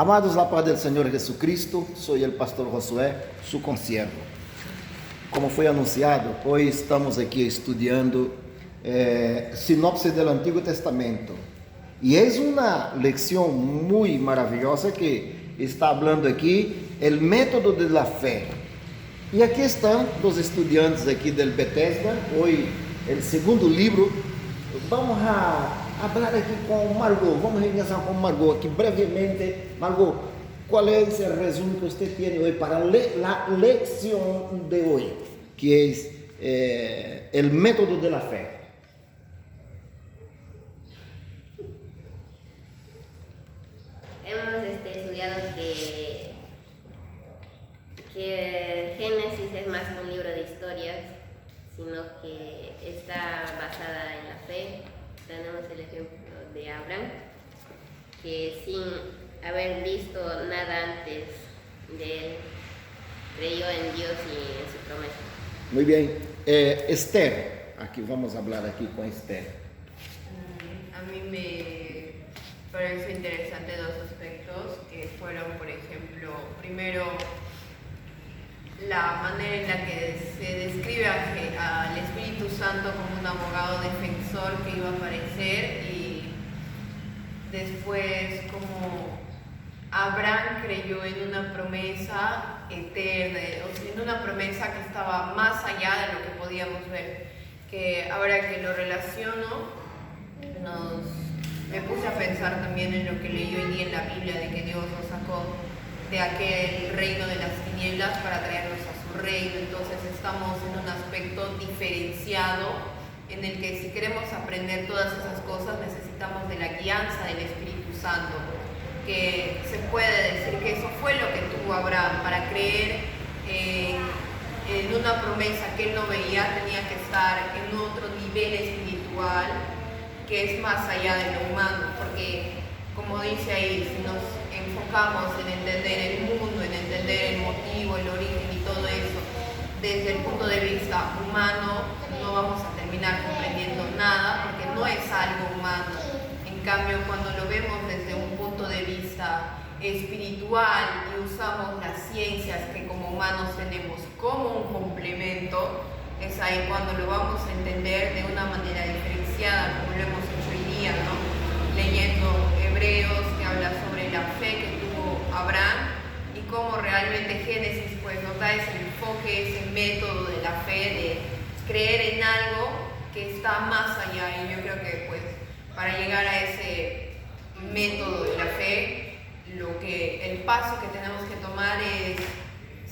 Amados, la paz del Señor Jesucristo, soy el pastor Josué, su consiervo. Como foi anunciado, hoje estamos aqui estudando sinopse do Antigo Testamento. E é uma lição muito maravilhosa que está falando aqui, o método da fé. E aqui estão os estudantes aqui do Bethesda, hoje o segundo livro. Vamos a falar aqui com Margot, vamos regressar com Margot aqui brevemente. Margot, qual é esse resumo que você tem hoje para a lição de hoje, que é o método da fé? Hemos estudiado que Génesis es más un libro de historias, sino que está basada en la fe. Tenemos el ejemplo de Abraham, que sin haber visto nada antes de él, creyó en Dios y en su promesa. Muy bien. Esther, aquí vamos a hablar aquí con Esther. A mí me parece interesante dos aspectos que fueron, por ejemplo, primero, la manera en la que se describe al Espíritu Santo como un abogado defensor que iba a aparecer, y después como Abraham creyó en una promesa eterna, o sea, en una promesa que estaba más allá de lo que podíamos ver, que ahora que lo relaciono, me puse a pensar también en lo que leí hoy día en la Biblia, de que Dios nos sacó de aquel reino de las tinieblas para traernos a su reino. Entonces estamos en un aspecto diferenciado en el que si queremos aprender todas esas cosas necesitamos de la guianza del Espíritu Santo, que se puede decir que eso fue lo que tuvo Abraham para creer en una promesa que él no veía. Tenía que estar en otro nivel espiritual que es más allá de lo humano, porque como dice ahí, si nos enfocamos en entender el mundo, en entender el motivo, el origen y todo eso desde el punto de vista humano, no vamos a terminar comprendiendo nada, porque no es algo humano. En cambio, cuando lo vemos desde un punto de vista espiritual y usamos las ciencias que como humanos tenemos como un complemento, es ahí cuando lo vamos a entender de una manera diferenciada, como lo hemos hecho hoy día, ¿no? Leyendo Hebreos, que habla sobre la fe que tuvo Abraham y cómo realmente Génesis pues nos da ese enfoque, ese método de la fe, de creer en algo que está más allá. Y yo creo que pues para llegar a ese método de la fe, el paso que tenemos que tomar es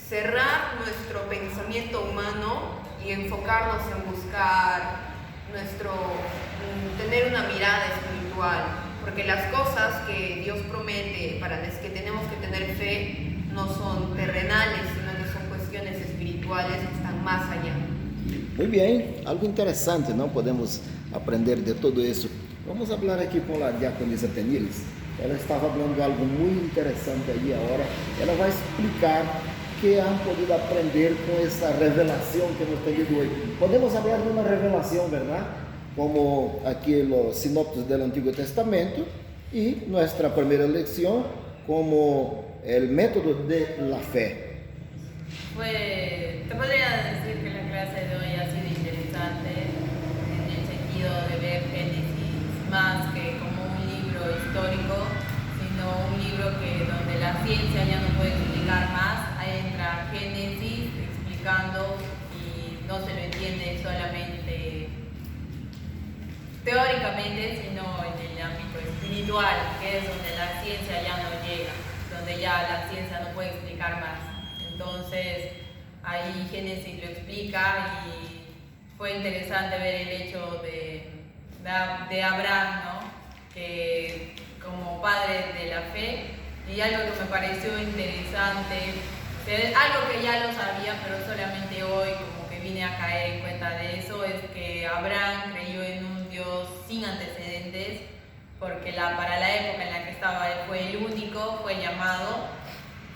cerrar nuestro pensamiento humano y enfocarnos en buscar tener una mirada espiritual, porque las cosas que Dios promete, para las que tenemos que tener fe, no son terrenales, sino que son cuestiones espirituales que están más allá. Muy bien, algo interesante, não podemos aprender de todo isso. Vamos falar aqui com a diaconisa Tenilis. Ela estava falando algo muito interessante aí agora. Ela vai explicar que han podido aprender com essa revelação que hemos tenido hoje. Podemos falar de uma revelação, verdade? Como aqui os sinopses do Antigo Testamento, e nossa primeira lección como el método de la fe. Te podría decir que la clase de hoy ha sido interesante en el sentido de ver Génesis más que como un libro histórico, sino un libro donde la ciencia ya no puede explicar más. Ahí entra Génesis explicando y no se lo entiende solamente teóricamente, sino en el ámbito espiritual, que es donde la ciencia ya no llega, donde ya la ciencia no puede explicar más. Entonces ahí Génesis lo explica, y fue interesante ver el hecho de Abraham, ¿no? Que como padre de la fe, y algo que me pareció interesante, algo que ya lo sabía, pero solamente hoy como que vine a caer en cuenta de eso, es que Abraham creyó en un Dios sin antecedentes, porque para la época en la que estaba él fue el único, fue llamado,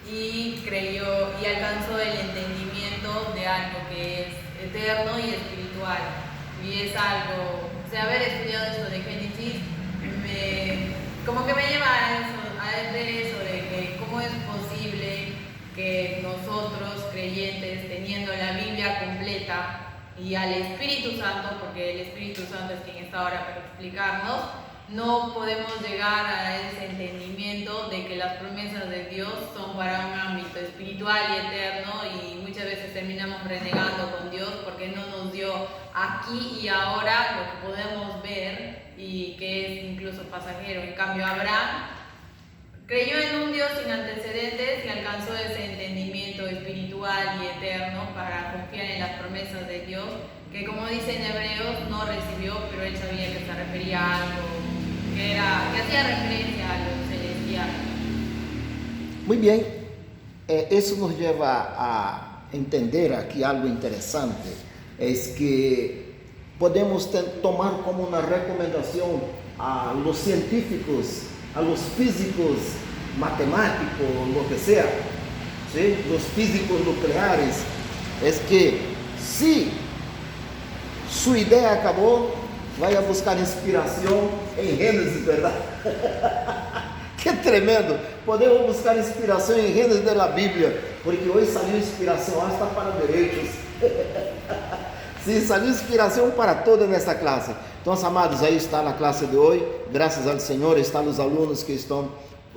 y creyó y alcanzó el entendimiento de algo que es eterno y espiritual. Y es algo, o sea, haber estudiado esto de Génesis como que me lleva a eso, a ver eso de que completa y al Espíritu Santo, porque el Espíritu Santo es quien está ahora para explicarnos, no podemos llegar a ese entendimiento de que las promesas de Dios son para un ámbito espiritual y eterno, y muchas veces terminamos renegando con Dios porque no nos dio aquí y ahora lo que podemos ver y que es incluso pasajero. En cambio, Abraham creyó en un Dios sin antecedentes y alcanzó ese entendimiento espiritual y eterno para confiar en las promesas de Dios, que como dice en Hebreos, no recibió, pero él sabía que se refería a algo que hacía referencia a lo celestial. Muy bien, eso nos lleva a entender aquí algo interesante, es que podemos tomar como una recomendación a los científicos, a los físicos, matemáticos, lo que sea, ¿sí? Los físicos nucleares, es que si su idea acabó, vaya a buscar inspiración en Génesis, ¿verdad? ¡Qué tremendo! Podemos buscar inspiración en Génesis de la Biblia, porque hoy salió inspiración hasta para derechos. Sí, salió inspiración para todo en esta clase. Entonces, amados, ahí está la clase de hoy. Gracias al Señor, están los alumnos que están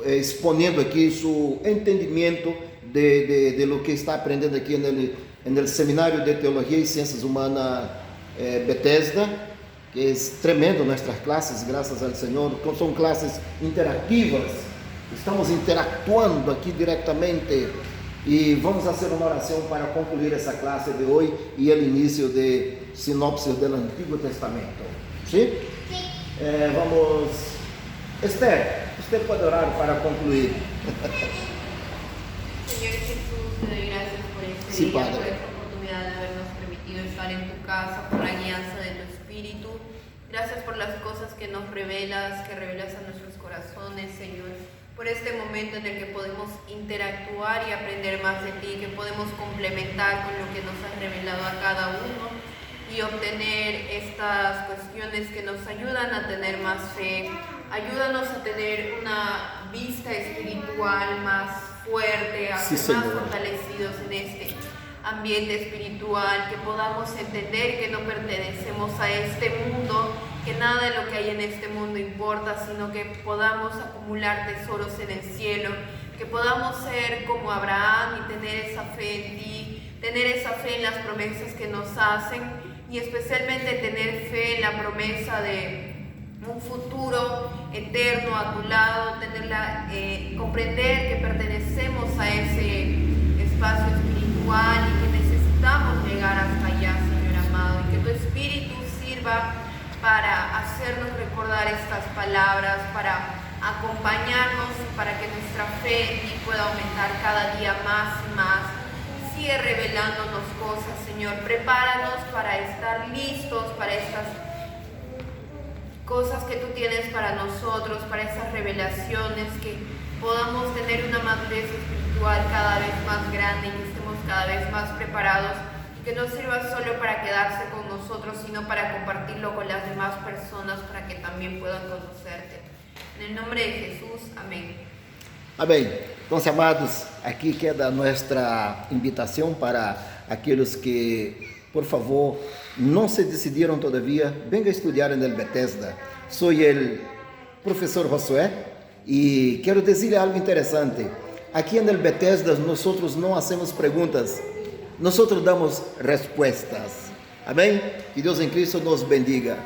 exponiendo aquí su entendimiento de lo que está aprendiendo aquí en el Seminario de Teología y Ciencias Humanas Bethesda, que es tremendo nuestras clases, gracias al Señor. Son clases interactivas, estamos interactuando aquí directamente, y vamos a hacer una oración para concluir esa clase de hoy y el inicio de sinopsis del Antiguo Testamento. ¿Sí? Vamos, Esther, usted puede orar para concluir. Señor Jesús, te doy gracias por este Sí, día, Padre. por esta oportunidad de habernos permitido estar en tu casa, por la guianza de tu Espíritu. Gracias por las cosas que nos revelas, que revelas a nuestros corazones, Señor. Por este momento en el que podemos interactuar y aprender más de ti, que podemos complementar con lo que nos has revelado a cada uno y obtener estas cuestiones que nos ayudan a tener más fe. Ayúdanos a tener una vista espiritual más fuerte, a ser más fortalecidos en este ambiente espiritual, que podamos entender que no pertenecemos a este mundo, que nada de lo que hay en este mundo importa, sino que podamos acumular tesoros en el cielo, que podamos ser como Abraham y tener esa fe en ti, tener esa fe en las promesas que nos hacen, y especialmente tener fe en la promesa de un futuro eterno a tu lado, comprender que pertenecemos a ese espacio espiritual y que necesitamos llegar hasta allá, Señor amado, y que tu Espíritu sirva para hacernos recordar estas palabras, para acompañarnos, para que nuestra fe en ti pueda aumentar cada día más y más. Sigue revelándonos cosas, Señor. Prepáranos para estar listos para estas cosas que tú tienes para nosotros, para esas revelaciones, que podamos tener una madurez espiritual cada vez más grande y que estemos cada vez más preparados, y que no sirva solo para quedarse con nosotros, sino para compartirlo con las demás personas, para que también puedan conocerte. En el nombre de Jesús, amén. Amém. Então, amados, aqui queda nuestra invitação para aqueles que, por favor, não se decidiram todavía, venga a estudar en el Bethesda. Soy el profesor Josué e quero dizer algo interessante. Aqui en el Bethesda nosotros não hacemos perguntas, nosotros damos respostas. Amém? Que Deus em Cristo nos bendiga.